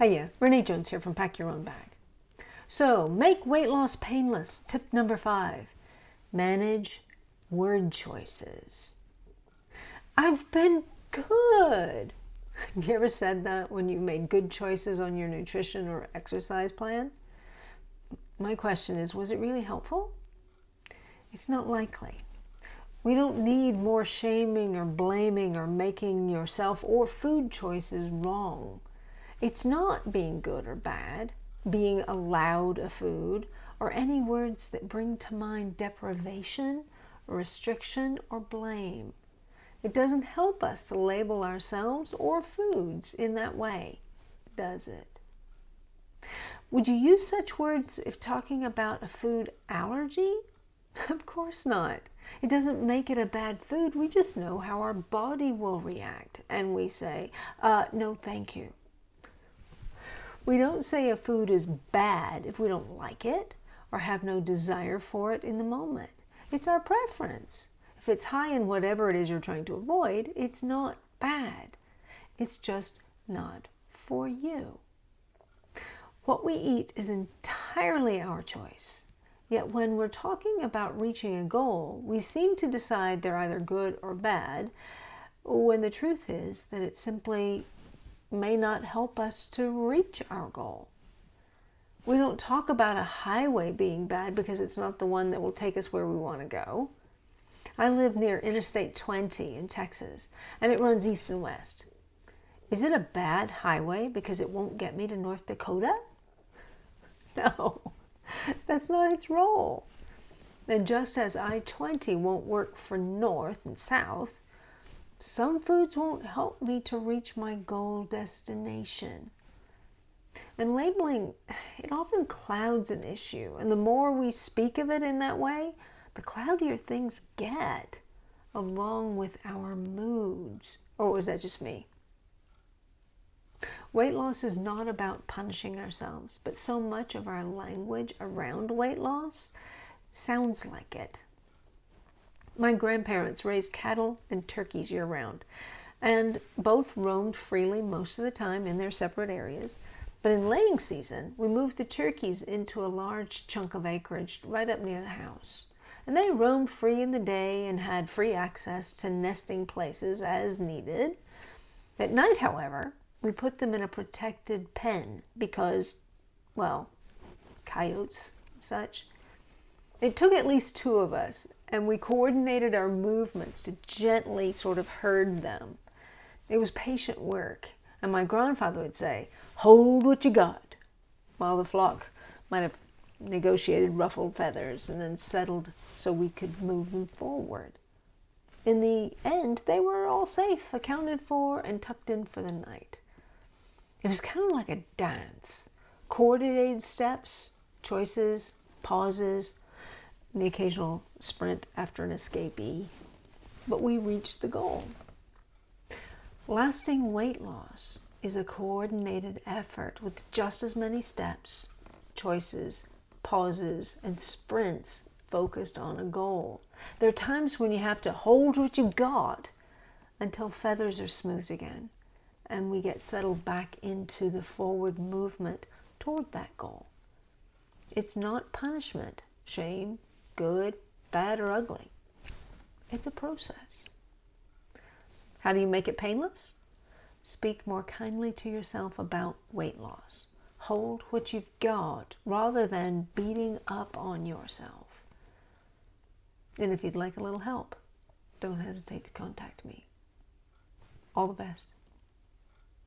Hiya, Renee Jones here from Pack Your Own Bag. So, make weight loss painless. Tip number 5, manage word choices. I've been good. Have you ever said that when you made good choices on your nutrition or exercise plan? My question is, was it really helpful? It's not likely. We don't need more shaming or blaming or making yourself or food choices wrong. It's not being good or bad, being allowed a food, or any words that bring to mind deprivation, or restriction, or blame. It doesn't help us to label ourselves or foods in that way, does it? Would you use such words if talking about a food allergy? Of course not. It doesn't make it a bad food. We just know how our body will react, and we say, no thank you. We don't say a food is bad if we don't like it or have no desire for it in the moment. It's our preference. If it's high in whatever it is you're trying to avoid, it's not bad. It's just not for you. What we eat is entirely our choice. Yet when we're talking about reaching a goal, we seem to decide they're either good or bad, when the truth is that it simply may not help us to reach our goal. We don't talk about a highway being bad because it's not the one that will take us where we want to go. I live near Interstate 20 in Texas, and it runs east and west. Is it a bad highway because it won't get me to North Dakota? No, that's not its role. And just as I-20 won't work for north and south, some foods won't help me to reach my goal destination. And labeling, it often clouds an issue. And the more we speak of it in that way, the cloudier things get, along with our moods. Or was that just me? Weight loss is not about punishing ourselves, but so much of our language around weight loss sounds like it. My grandparents raised cattle and turkeys year-round, and both roamed freely most of the time in their separate areas. But in laying season, we moved the turkeys into a large chunk of acreage right up near the house. And they roamed free in the day and had free access to nesting places as needed. At night, however, we put them in a protected pen because, well, coyotes and such. It took at least 2 of us, and we coordinated our movements to gently sort of herd them. It was patient work, and my grandfather would say, "Hold what you got," while the flock might have negotiated ruffled feathers and then settled so we could move them forward. In the end, they were all safe, accounted for, and tucked in for the night. It was kind of like a dance. Coordinated steps, choices, pauses, and the occasional sprint after an escapee. But we reached the goal. Lasting weight loss is a coordinated effort with just as many steps, choices, pauses, and sprints focused on a goal. There are times when you have to hold what you've got until feathers are smoothed again and we get settled back into the forward movement toward that goal. It's not punishment, shame, good, bad, or ugly. It's a process. How do you make it painless? Speak more kindly to yourself about weight loss. Hold what you've got rather than beating up on yourself. And if you'd like a little help, don't hesitate to contact me. All the best.